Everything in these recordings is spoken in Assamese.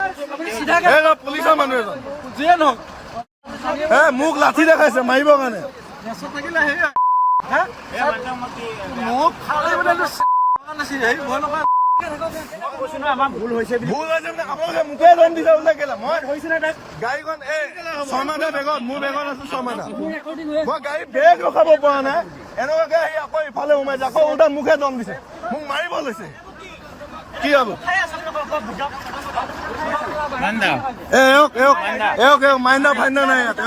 পুলিচৰ মানুহ এজন যিয়ে নহওক মোক লাঠি দেখাইছে মাৰিবৰ কাৰণে ভুল হৈছে আপোনালোকে মোকে দম দিছে ওলাই কেলা মই গাড়ীখন এই শৰ্মাদা বেগত মোৰ বেগত আছো শৰ্মাদা মই গাড়ী বেগ ৰখাব পৰা নাই এনেকুৱাকে আহি আকৌ ইফালে সোমাইছে আকৌ ওলটা মোকে দম দিছে মোক মাৰিব লৈছে কি হব মাইন্দা ফাইন্দা নাই ইয়াত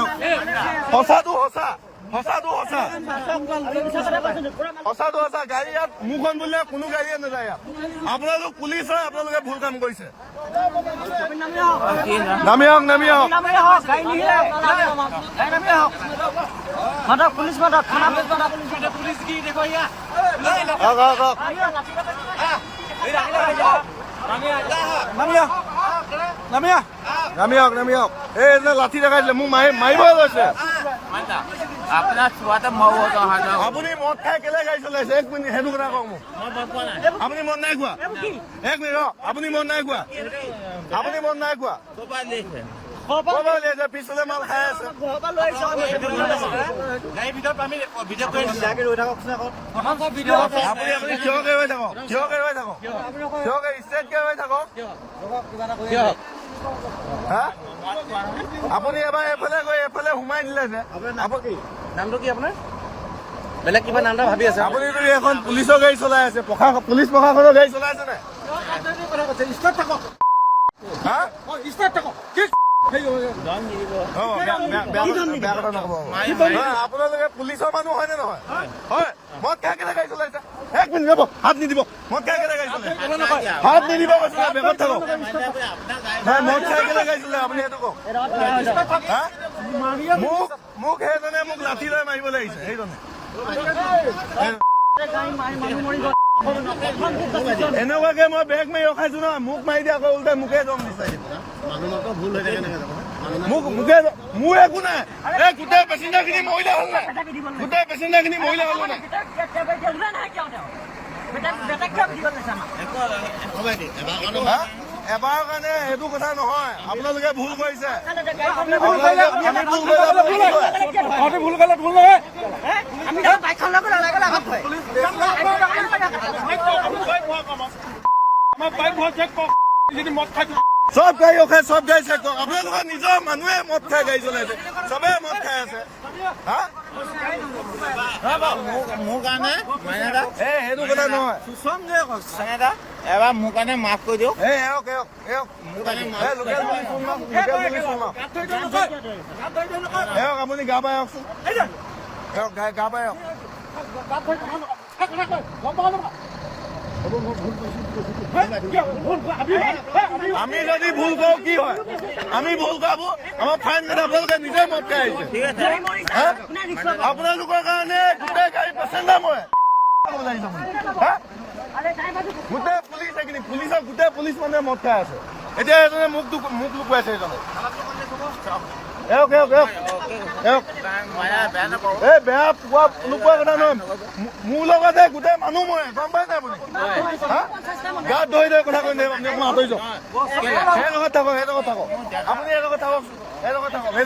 সঁচাটো সঁচা সঁচাটো সঁচা গাড়ী ইয়াত মোৰখন বুলিলে কোনো গাড়ীয়ে নাযায় ইয়াত আপোনালোক পুলিচ হয় আপোনালোকে ভুল কাম কৰিছে নামি আহক পুলিচ নামি আহক এই লাঠি দেখাইছিলে মোক মাৰিব লৈছে আপুনি মদ খাই কেলে গাড়ী চলাইছে এক মিনিট সেইটো কথা কওক মোক আপুনি মদ নাই খোৱা এক মিনিট আপুনি মদ নাই খোৱা পিছলে মাল খাই আছে আপুনি থিয়কে হৈ থাকক ষ্ট্ৰেটকে হৈ থাকক আপুনি এবাৰ এইফালে গৈ এইফালে সোমাই দিলে যে নামটো কি আপোনাৰ বেলেগ কিবা নাম ভাবি আছে আপুনিতো এখন পুলিচৰ গাড়ী চলাই আছে পুলিচ প্ৰশাসনৰ গাড়ী চলাই আছে নে আপোনালোকে পুলিচৰ মানুহ হয়নে নহয় হয় মদ খাই কেলে গাড়ী চলাইছে এক মিনিট ৰ'ব হাত নিদিব মদ খাই কেলে গাড়ী চলাইছে হাত নিদিব কৈছে বেগত থাকক মদ খাই কেলে গাড়ী চলাই আপুনি সেইটো কওক মোক সেইজনে মোক লাঠি লৈ মাৰিব লাগিছে সেইজনে এনেকুৱাকে মই বেগ মাৰি ৰখাইছো ন মোক মাৰি দিয়ে আকৌ উল্টাই মোকে দম দিছে মোৰ একো নাই এই গোটেই পেচেঞ্জাৰ খিনি মহিলা হ'ল নাই এবাৰৰ কাৰণে সেইটো কথা নহয় আপোনালোকে ভুল কৰিছে ভুল কৰিলে ভুল নহয় চব গাড়ী ৰখাই চব গাড়ী চেক কৰক আপোনালোকৰ নিজৰ মানুহে মদ খাই গাড়ী চলাইছে চবে মদ খাই আছে মোৰ কাৰণে সেইটো কথা নহয় এবাৰ মোৰ কাৰণে মাফ কৰি দিয়ক আপুনি গা পাই আহকচোন গা পাই আহক আমি যদি ভুল কৰো কি হয় আমি ভুল কৰাবো আমাৰ ফাইন কেইটা আপোনালোকে নিজে মদ খাই আহিছে আপোনালোকৰ কাৰণে গোটেই গাড়ী পেচেঞ্জাৰ মই গোটেই পুলিচ এইখিনি পুলিচৰ গোটেই পুলিচ মানুহে মদ খাই আছে এতিয়া এজনে মোক লুকুৱাইছে এজনে বেয়া পোৱা নোপোৱা কথা নহয় মোৰ লগতে গোটেই মানুহ মই গম পাই নাই আপুনি গাত ধৰি ধৰি কথা কৈ আপুনি অকণমান আঁতৰি যাওক সেই লগত থাকক আপুনি এই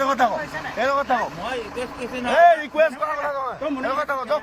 লগত থাকক ৰিকুৱেষ্ট কৰা কথা নহয়